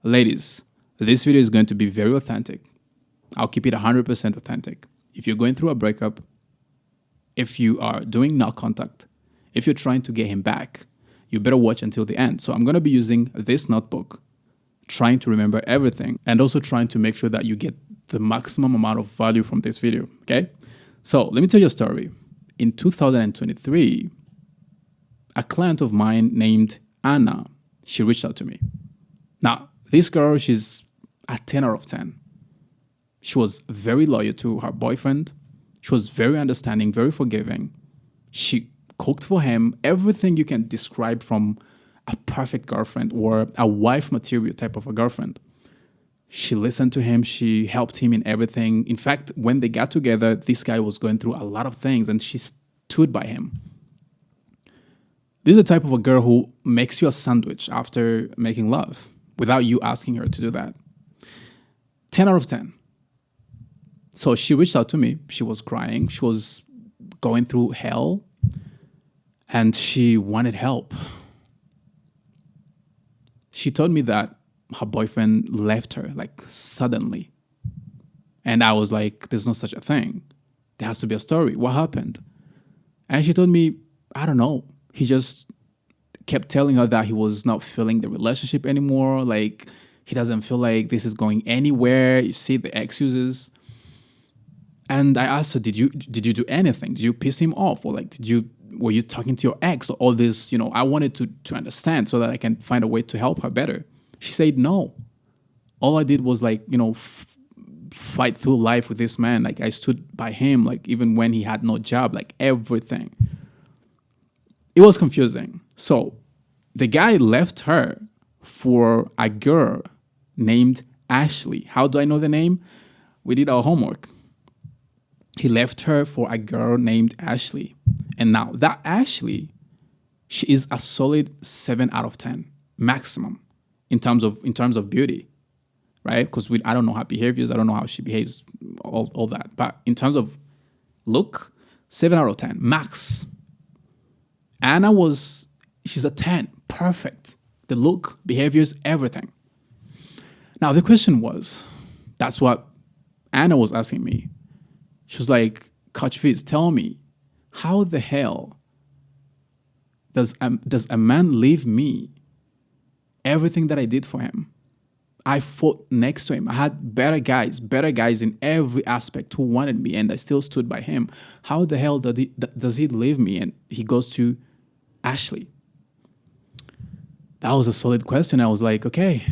Ladies, this video is going to be very authentic. I'll keep it 100% authentic. If you're going through a breakup, if you are doing no contact, if you're trying to get him back, you better watch until the end. So I'm going to be using this notebook, trying to remember everything, and also trying to make sure that you get the maximum amount of value from this video, okay? So let me tell you a story. In 2023, a client of mine named Anna, she reached out to me. Now, this girl, she's a 10 out of 10. She was very loyal to her boyfriend. She was very understanding, very forgiving. She cooked for him, everything you can describe from a perfect girlfriend or a wife material type of a girlfriend. She listened to him. She helped him in everything. In fact, when they got together, this guy was going through a lot of things and she stood by him. This is the type of a girl who makes you a sandwich after making love without you asking her to do that. 10 out of 10. So she reached out to me. She was crying. She was going through hell and she wanted help. She told me that her boyfriend left her like suddenly. And I was like, there's no such a thing. There has to be a story. What happened? And she told me, I don't know. He just kept telling her that he was not feeling the relationship anymore. Like he doesn't feel like this is going anywhere. You see the excuses. And I asked her, did you do anything? Did you piss him off? Or like, were you talking to your ex? Or all this, I wanted to understand so that I can find a way to help her better. She said, no. All I did was like, fight through life with this man. Like I stood by him, like even when he had no job, like everything. It was confusing. So the guy left her for a girl named Ashley. How do I know the name? We did our homework. He left her for a girl named Ashley. And now that Ashley, she is a solid 7 out of 10 maximum in terms of beauty, right? Because I don't know her behaviors. I don't know how she behaves, all that. But in terms of look, 7 out of 10 max. Anna she's a 10, perfect. The look, behaviors, everything. Now the question was, that's what Anna was asking me. She was like, Coach Fizz, tell me, how the hell does a man leave me everything that I did for him? I fought next to him. I had better guys in every aspect who wanted me, and I still stood by him. How the hell does he leave me and he goes to Ashley? That was a solid question. I was like, okay,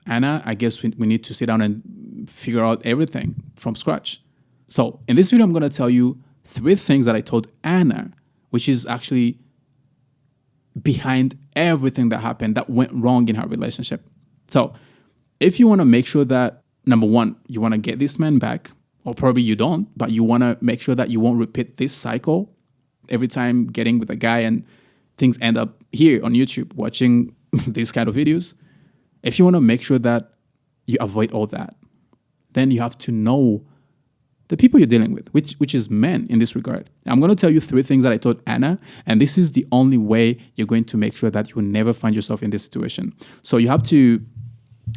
Anna, I guess we need to sit down and figure out everything from scratch. So in this video, I'm going to tell you 3 things that I told Anna, which is actually behind everything that happened that went wrong in her relationship. So if you want to make sure that, number 1, you want to get this man back, or probably you don't, but you want to make sure that you won't repeat this cycle every time getting with a guy and things end up here on YouTube watching these kind of videos. If you want to make sure that you avoid all that, then you have to know the people you're dealing with, which is men in this regard. I'm going to tell you 3 things that I told Anna, and this is the only way you're going to make sure that you will never find yourself in this situation. So you have to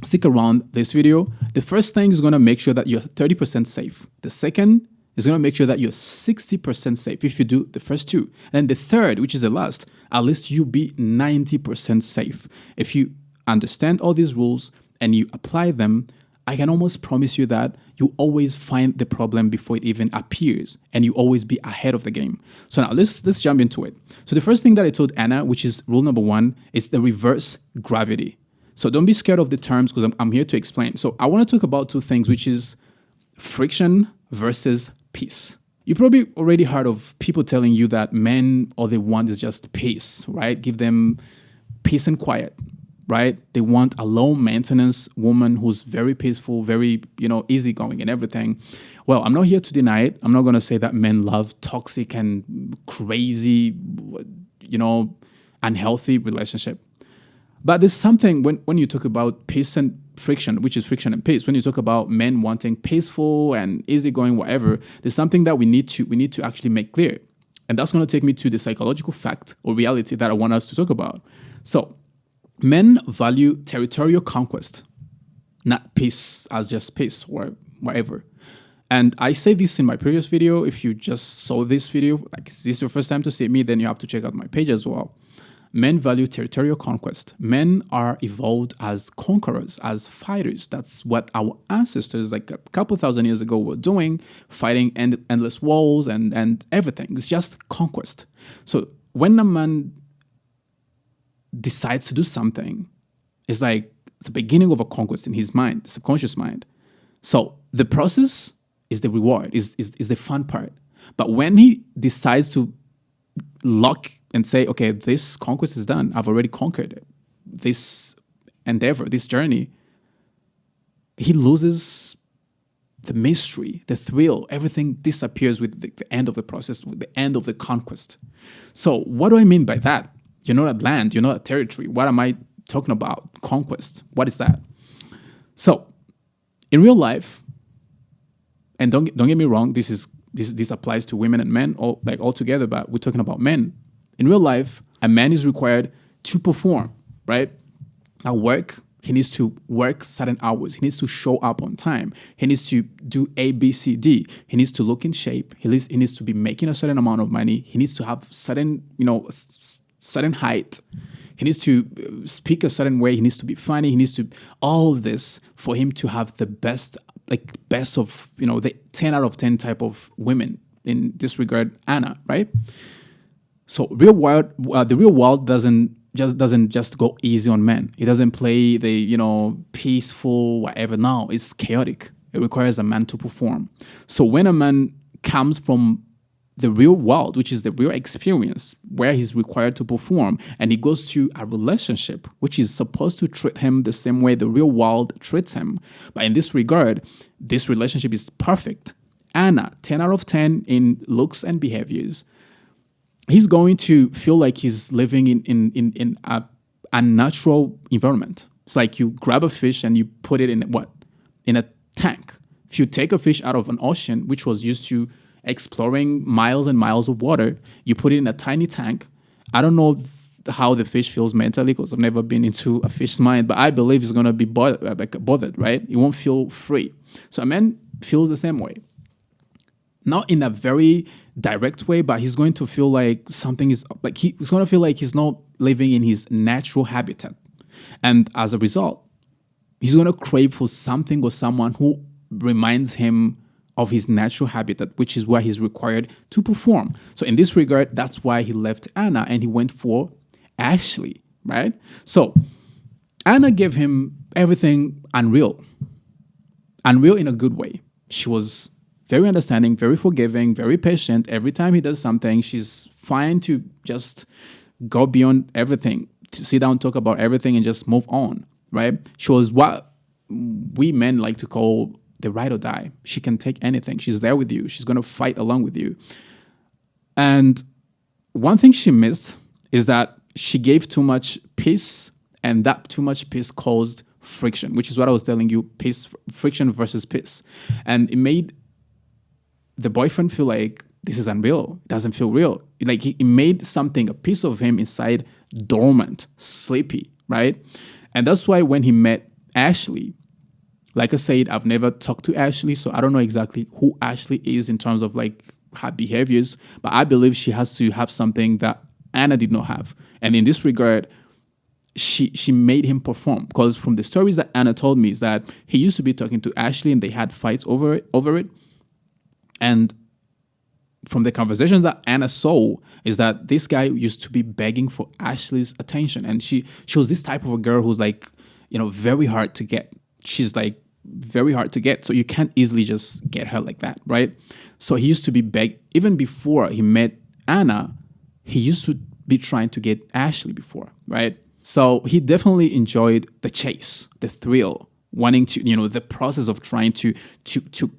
stick around this video. The first thing is going to make sure that you're 30% safe. The second is going to make sure that you're 60% safe if you do the first 2. And the third, which is the last, at least you be 90% safe. If you understand all these rules and you apply them, I can almost promise you that you always find the problem before it even appears, and you always be ahead of the game. So now let's jump into it. So the first thing that I told Anna, which is rule number 1, is the reverse gravity. So don't be scared of the terms because I'm here to explain. So I want to talk about 2 things, which is friction versus peace. You probably already heard of people telling you that men, all they want is just peace, right? Give them peace and quiet. Right? They want a low maintenance woman who's very peaceful, very, easygoing and everything. Well, I'm not here to deny it. I'm not going to say that men love toxic and crazy, unhealthy relationship. But there's something when you talk about peace and friction, which is friction and peace, when you talk about men wanting peaceful and easygoing, whatever, there's something that we need to actually make clear. And that's going to take me to the psychological fact or reality that I want us to talk about. So, men value territorial conquest not peace as just peace or whatever. And I say this in my previous video. If you just saw this video, like is this your first time to see me, then you have to check out my page as well. Men value territorial conquest. Men are evolved as conquerors, as fighters. That's what our ancestors, like a couple thousand years ago, were doing, fighting endless wars and everything. It's just conquest. So when a man decides to do something, it's like the beginning of a conquest in his mind, subconscious mind. So the process is the reward, is the fun part. But when he decides to lock and say, okay, this conquest is done, I've already conquered it, this endeavor, this journey, he loses the mystery, the thrill, everything disappears with the end of the process, with the end of the conquest. So what do I mean by that? You're not at land, you're not at territory. What am I talking about? Conquest. What is that? So in real life, and don't get me wrong, this applies to women and men all together, but we're talking about men. In real life, a man is required to perform, right? At work, he needs to work certain hours. He needs to show up on time. He needs to do A, B, C, D. He needs to look in shape. He needs to be making a certain amount of money. He needs to have certain, certain height. He needs to speak a certain way. He needs to be funny. He needs to all this for him to have the best of, the 10 out of 10 type of women, in this regard, Anna, right? So the real world doesn't just go easy on men. It doesn't play the, peaceful, whatever. No, it's chaotic. It requires a man to perform. So when a man comes from the real world, which is the real experience where he's required to perform, and he goes to a relationship which is supposed to treat him the same way the real world treats him. But in this regard, this relationship is perfect. Anna, 10 out of 10 in looks and behaviors. He's going to feel like he's living in a natural environment. It's like you grab a fish and you put it in a tank. If you take a fish out of an ocean, which was used to exploring miles and miles of water, you put it in a tiny tank. I don't know how the fish feels mentally because I've never been into a fish's mind, but I believe it's going to be bothered, right? It won't feel free. So a man feels the same way. Not in a very direct way, but he's going to feel like something is like he's going to feel like he's not living in his natural habitat. And as a result, he's going to crave for something or someone who reminds him of his natural habitat, which is where he's required to perform. So in this regard, that's why he left Anna and he went for Ashley, right? So Anna gave him everything unreal in a good way. She was very understanding, very forgiving, very patient. Every time he does something, she's fine to just go beyond everything, to sit down, talk about everything, and just move on, right? She was what we men like to call the ride or die. She can take anything. She's there with you. She's going to fight along with you. And one thing she missed is that she gave too much peace, and that too much peace caused friction, which is what I was telling you, friction versus peace. And it made the boyfriend feel like this is unreal. It doesn't feel real. Like it made something, a piece of him inside, dormant, sleepy, right? And that's why when he met Ashley, like I said, I've never talked to Ashley, so I don't know exactly who Ashley is in terms of like her behaviors, but I believe she has to have something that Anna did not have. And in this regard, she made him perform, because from the stories that Anna told me is that he used to be talking to Ashley and they had fights over it. And from the conversations that Anna saw is that this guy used to be begging for Ashley's attention. And she was this type of a girl who's like, very hard to get. She's like very hard to get. So you can't easily just get her like that, right? So he used to be even before he met Anna, he used to be trying to get Ashley before, right? So he definitely enjoyed the chase, the thrill, wanting to, the process of trying to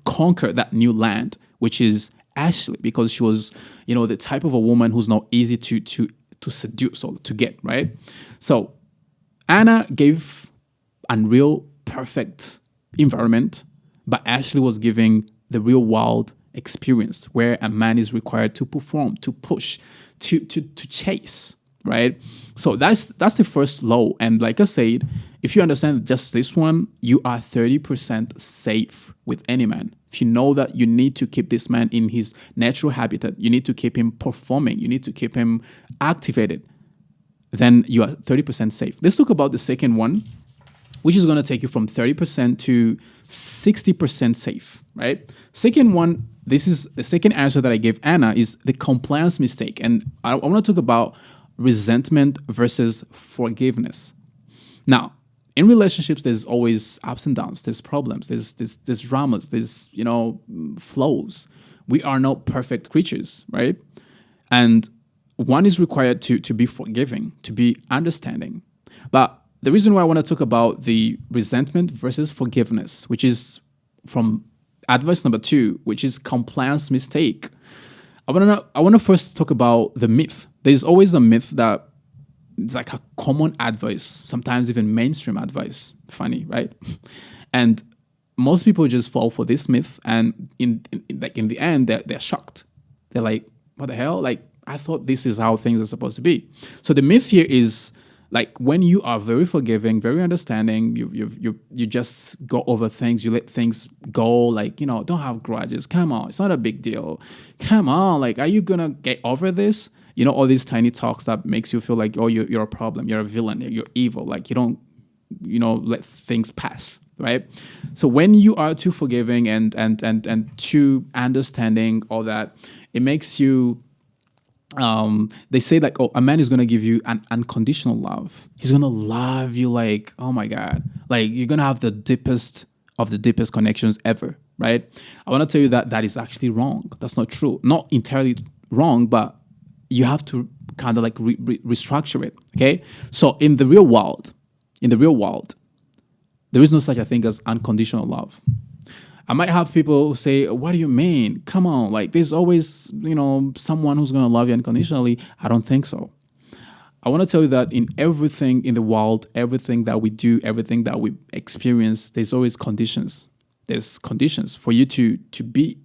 conquer that new land, which is Ashley, because she was, the type of a woman who's not easy to seduce or to get, right? So Anna gave unreal, perfect environment, but Ashley was giving the real world experience where a man is required to perform, to push, to chase, right? So that's the first law. And like I said, if you understand just this one, you are 30% safe with any man. If you know that you need to keep this man in his natural habitat, you need to keep him performing, you need to keep him activated, then you are 30% safe. Let's talk about the second one, which is going to take you from 30% to 60% safe, right? Second one, this is the second answer that I gave Anna, is the compliance mistake. And I want to talk about resentment versus forgiveness. Now, in relationships, there's always ups and downs, there's problems, there's dramas, there's, flows. We are not perfect creatures, right? And one is required to be forgiving, to be understanding. But the reason why I want to talk about the resentment versus forgiveness, which is from advice number 2, which is compliance mistake. I want to first talk about the myth. There's always a myth that it's like a common advice, sometimes even mainstream advice. Funny, right? And most people just fall for this myth, and in the end, they're shocked. They're like, "What the hell? Like, I thought this is how things are supposed to be." So the myth here is like when you are very forgiving, very understanding, you just go over things, you let things go, like, don't have grudges. Come on, it's not a big deal. Come on, like, are you gonna get over this? All these tiny talks that makes you feel like, oh, you're a problem, you're a villain, you're evil. Like, you don't, let things pass, right? So when you are too forgiving and too understanding, all that, it makes you they say like, oh, a man is gonna give you an unconditional love. He's gonna love you like, oh my God, like you're gonna have the deepest of the deepest connections ever, right? I want to tell you that that is actually wrong. That's not true. Not entirely wrong, but you have to kind of like restructure it. Okay, so in the real world, there is no such a thing as unconditional love. I might have people say, "What do you mean? Come on, like there's always, someone who's going to love you unconditionally." I don't think so. I want to tell you that in everything in the world, everything that we do, everything that we experience, there's always conditions. There's conditions for you to be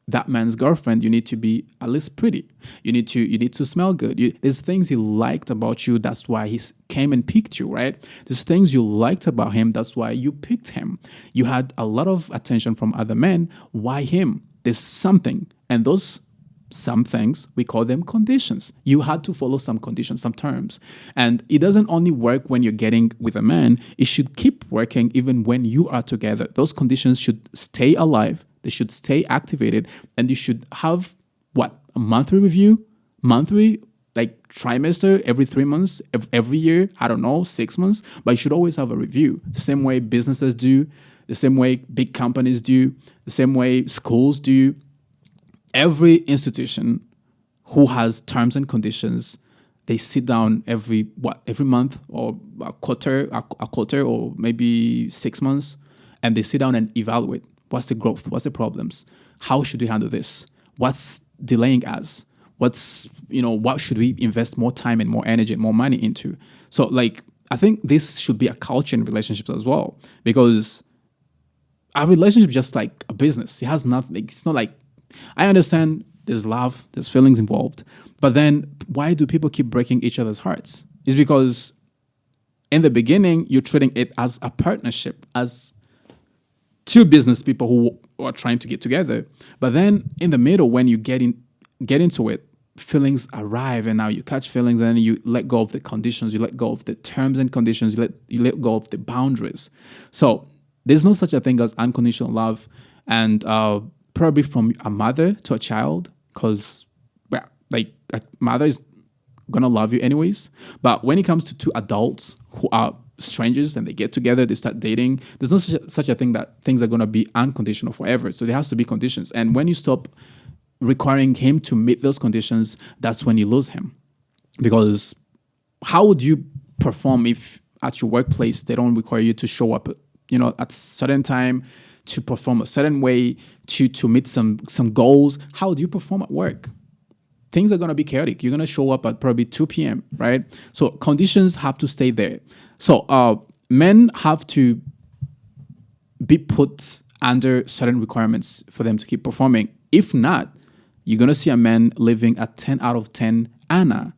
that man's girlfriend. You need to be at least pretty. You need to smell good. There's things he liked about you. That's why he came and picked you, right? There's things you liked about him. That's why you picked him. You had a lot of attention from other men. Why him? There's something, and those some things, we call them conditions. You had to follow some conditions, some terms. And it doesn't only work when you're getting with a man, it should keep working even when you are together. Those conditions should stay alive, they should stay activated, and you should have what? A monthly review? Monthly, like trimester, every 3 months, every year, I don't know, 6 months, but you should always have a review. The same way businesses do, the same way big companies do, the same way schools do. Every institution who has terms and conditions, they sit down every month or a quarter or maybe 6 months, and they sit down and evaluate what's the growth, what's the problems, how should we handle this, what's delaying us, what should we invest more time and more energy and more money into. So like I think this should be a culture in relationships as well, because our relationship is just like a business. It has nothing. It's not like, I understand there's love, there's feelings involved, but then why do people keep breaking each other's hearts? It's because in the beginning, you're treating it as a partnership, as two business people who are trying to get together. But then in the middle, when you get into it, feelings arrive, and now you catch feelings, and then you let go of the conditions, you let go of the terms and conditions, you let go of the boundaries. So there's no such a thing as unconditional love, and probably from a mother to a child, because like a mother is gonna love you anyways. But when it comes to two adults who are strangers and they get together, they start dating, there's no such a thing that things are gonna be unconditional forever. So there has to be conditions. And when you stop requiring him to meet those conditions, that's when you lose him. Because how would you perform if at your workplace they don't require you to show up, at a certain time, to perform a certain way, to meet some goals? How do you perform at work? Things are going to be chaotic. You're going to show up at probably 2 p.m., right? So conditions have to stay there. So men have to be put under certain requirements for them to keep performing. If not, you're going to see a man living a 10 out of 10 Anna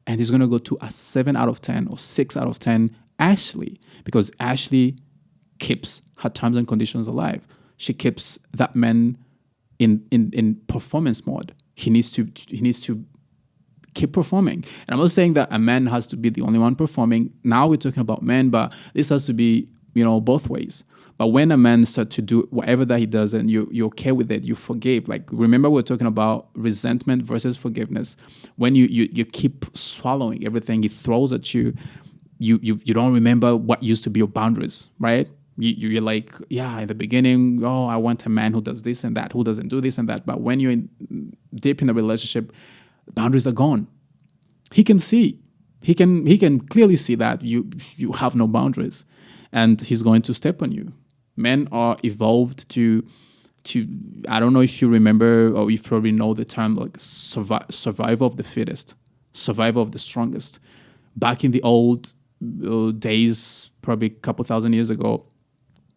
and he's gonna go to a 7 out of 10 or 6 out of 10 Ashley, because Ashley keeps her terms and conditions alive. She keeps that man in performance mode. He needs to keep performing. And I'm not saying that a man has to be the only one performing. Now we're talking about men, but this has to be, both ways. But when a man starts to do whatever that he does and you're okay with it, you forgive. Like, remember, we're talking about resentment versus forgiveness. When you keep swallowing everything he throws at you, you don't remember what used to be your boundaries, right? You're like, yeah, in the beginning, oh, I want a man who does this and that, who doesn't do this and that. But when you're deep in a relationship, boundaries are gone. He can see, he can clearly see that you have no boundaries, and he's going to step on you. Men are evolved to I don't know if you remember or you probably know the term like survival of the fittest, survival of the strongest. Back in the old days, probably a couple thousand years ago,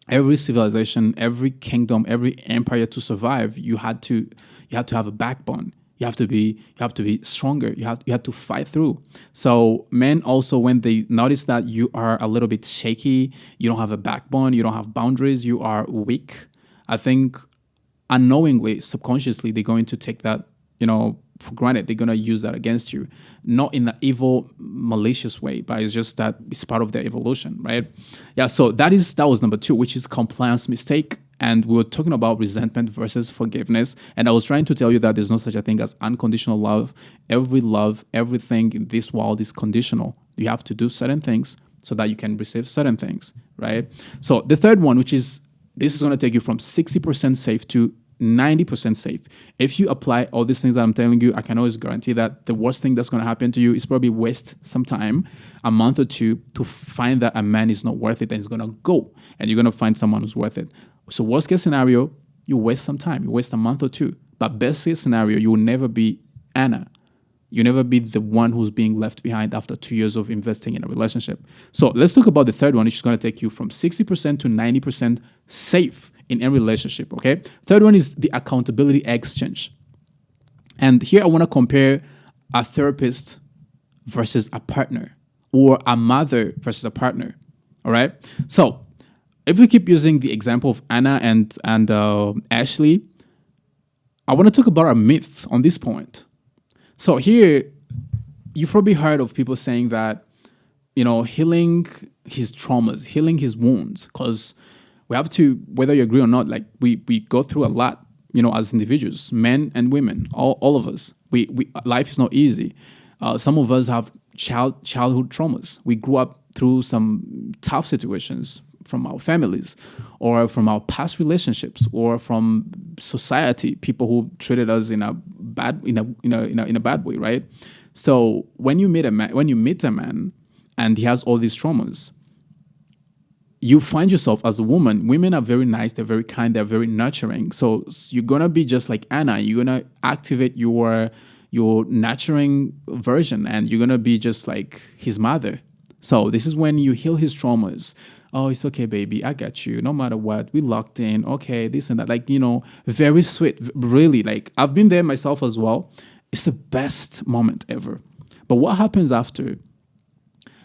every civilization, every kingdom, every empire to survive, you had to have a backbone. You have to be stronger. You had to fight through. So men also, when they notice that you are a little bit shaky, you don't have a backbone, you don't have boundaries, you are weak, I think unknowingly, subconsciously, they're going to take that, for granted. They're going to use that against you, not in an evil, malicious way, but it's just that it's part of their evolution, right? Yeah. So that was number two, which is compliance mistake. And we were talking about resentment versus forgiveness. And I was trying to tell you that there's no such a thing as unconditional love. Everything in this world is conditional. You have to do certain things so that you can receive certain things, right? So the third one, which is this is going to take you from 60% safe to 90% safe. If you apply all these things that I'm telling you, I can always guarantee that the worst thing that's going to happen to you is probably waste some time, a month or two, to find that a man is not worth it and he's going to go and you're going to find someone who's worth it. So worst case scenario, you waste some time, you waste a month or two. But best case scenario, you will never be Anna. You never be the one who's being left behind after 2 years of investing in a relationship. So let's talk about the third one, which is going to take you from 60% to 90% safe in any relationship, okay? Third one is the accountability exchange. And here I want to compare a therapist versus a partner, or a mother versus a partner, all right? So if we keep using the example of Anna and Ashley, I want to talk about a myth on this point. So here, you've probably heard of people saying that, healing his traumas, healing his wounds, because we have to, whether you agree or not, like we go through a lot, as individuals, men and women, all of us. We life is not easy. Some of us have childhood traumas. We grew up through some tough situations from our families, or from our past relationships, or from society, people who treated us in a bad way, right? So when you meet a man and he has all these traumas, you find yourself as a woman. Women are very nice, they're very kind, they're very nurturing. So you're gonna be just like Anna. You're gonna activate your nurturing version, and you're gonna be just like his mother. So this is when you heal his traumas. Oh, it's okay, baby. I got you. No matter what, we locked in. Okay, this and that. Like, very sweet. Really, like I've been there myself as well. It's the best moment ever. But what happens after?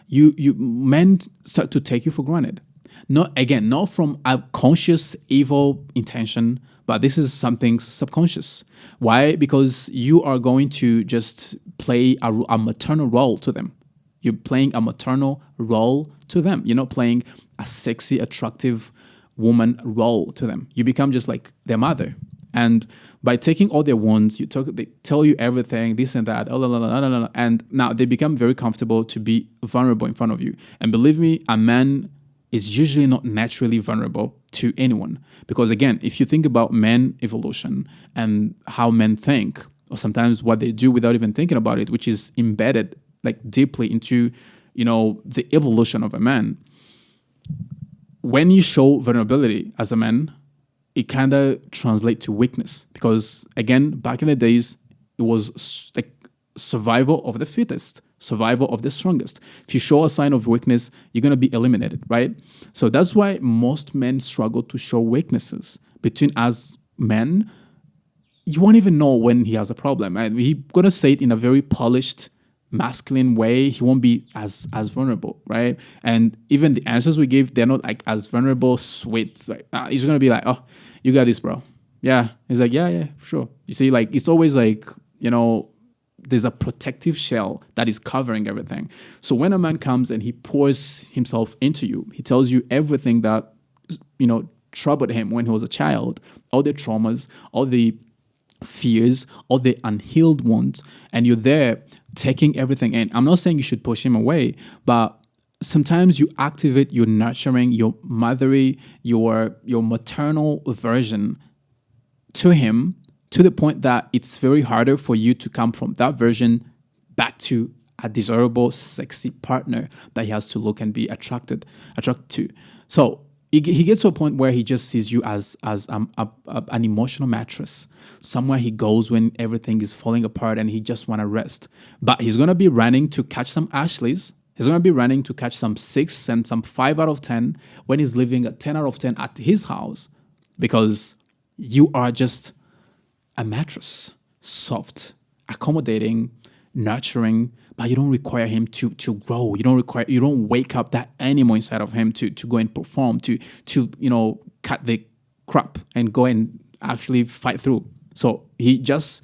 You men start to take you for granted. Not from a conscious evil intention, but this is something subconscious. Why? Because you are going to just play a maternal role to them. You're playing a maternal role to them. You're not playing a sexy, attractive woman role to them. You become just like their mother. And by taking all their wounds, they tell you everything, this and that, and now they become very comfortable to be vulnerable in front of you. And believe me, a man is usually not naturally vulnerable to anyone. Because again, if you think about men evolution and how men think, or sometimes what they do without even thinking about it, which is embedded like deeply into, the evolution of a man. When you show vulnerability as a man, it kind of translates to weakness. Because again, back in the days, it was like survival of the fittest, survival of the strongest. If you show a sign of weakness, you're going to be eliminated, right? So that's why most men struggle to show weaknesses. Between us men, you won't even know when he has a problem. And he's going to say it in a very polished, masculine way, he won't be as vulnerable, right? And even the answers we give, they're not like as vulnerable, sweet. Like he's gonna be like, "Oh, you got this, bro." Yeah, he's like, "Yeah, yeah, for sure." You see, like it's always like there's a protective shell that is covering everything. So when a man comes and he pours himself into you, he tells you everything that troubled him when he was a child, all the traumas, all the fears, all the unhealed wounds, and you're there taking everything in. I'm not saying you should push him away, but sometimes you activate your nurturing, your mothery, your maternal version to him, to the point that it's very harder for you to come from that version back to a desirable, sexy partner that he has to look and be attracted to. So he gets to a point where he just sees you as an emotional mattress, somewhere he goes when everything is falling apart and he just want to rest. But he's gonna be running to catch some Ashleys. He's gonna be running to catch some 6 and some 5 out of 10 when he's living a 10 out of 10 at his house, because you are just a mattress, soft, accommodating, nurturing, but you don't require him to grow. You don't wake up that animal inside of him to go and perform, to cut the crap and go and actually fight through. So he just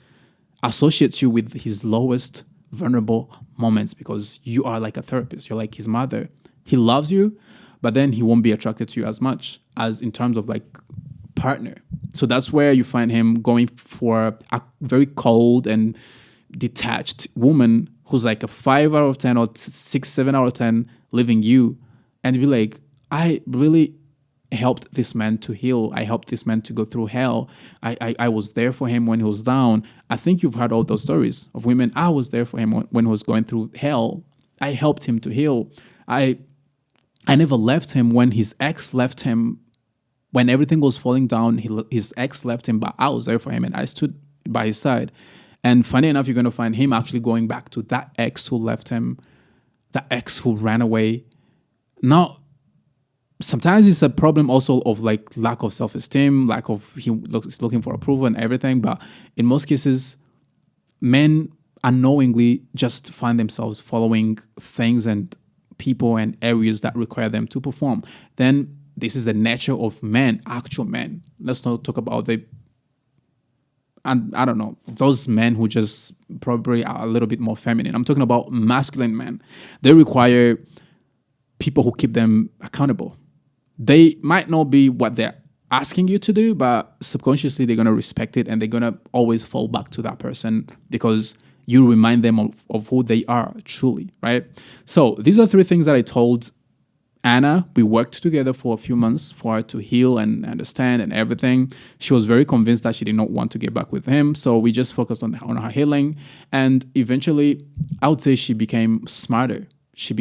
associates you with his lowest vulnerable moments, because you are like a therapist. You're like his mother. He loves you, but then he won't be attracted to you as much as in terms of like partner. So that's where you find him going for a very cold and detached woman who's like a 5 out of 10 or 6, 7 out of 10 leaving you, and be like, I really helped this man to heal. I helped this man to go through hell. I was there for him when he was down. I think you've heard all those stories of women. I was there for him when he was going through hell. I helped him to heal. I never left him when his ex left him. When everything was falling down, his ex left him, but I was there for him and I stood by his side. And funny enough, you're going to find him actually going back to that ex who left him, that ex who ran away. Now, sometimes it's a problem also of like lack of self-esteem, lack of looking for approval and everything. But in most cases, men unknowingly just find themselves following things and people and areas that require them to perform. Then this is the nature of men, actual men. Let's not talk about I don't know, those men who just probably are a little bit more feminine. I'm talking about masculine men. They require people who keep them accountable. They might not be what they're asking you to do, but subconsciously they're going to respect it and they're going to always fall back to that person because you remind them of who they are truly, right? So these are 3 things that I told Anna. We worked together for a few months for her to heal and understand and everything. She was very convinced that she did not want to get back with him. So we just focused on her healing. And eventually, I would say she became smarter. She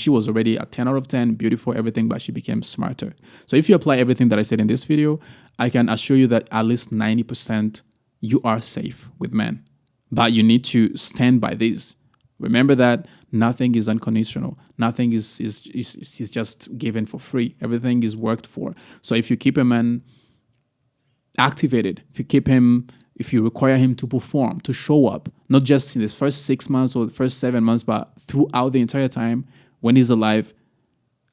was already a 10 out of 10, beautiful, everything, but she became smarter. So if you apply everything that I said in this video, I can assure you that at least 90% you are safe with men. But you need to stand by this. Remember that nothing is unconditional. Nothing is just given for free. Everything is worked for. So if you keep a man activated, if you require him to perform, to show up, not just in the first 6 months or the first 7 months, but throughout the entire time when he's alive,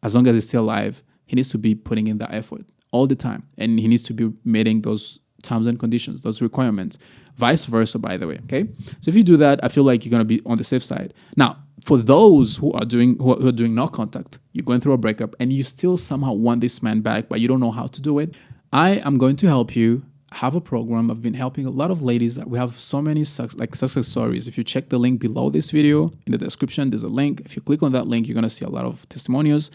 as long as he's still alive, he needs to be putting in that effort all the time. And he needs to be meeting those terms and conditions, those requirements. Vice versa, by the way, okay? So if you do that, I feel like you're going to be on the safe side. Now, for those who are doing no contact, you're going through a breakup and you still somehow want this man back, but you don't know how to do it, I am going to help you. Have a program. I've been helping a lot of ladies. We have so many success stories. If you check the link below this video, in the description, there's a link. If you click on that link, you're going to see a lot of testimonials,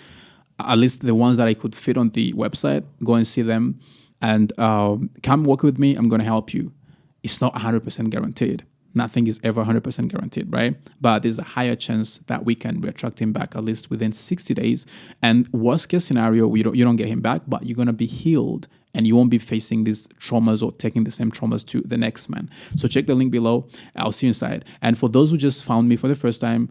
at least the ones that I could fit on the website. Go and see them and come work with me. I'm going to help you. It's not 100% guaranteed. Nothing is ever 100% guaranteed, right? But there's a higher chance that we can attract him back at least within 60 days. And worst case scenario, you don't get him back, but you're going to be healed and you won't be facing these traumas or taking the same traumas to the next man. So check the link below. I'll see you inside. And for those who just found me for the first time,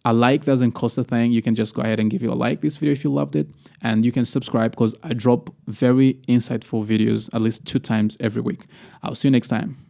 a like doesn't cost a thing. You can just go ahead and give it a like this video if you loved it. And you can subscribe because I drop very insightful videos at least 2 times every week. I'll see you next time.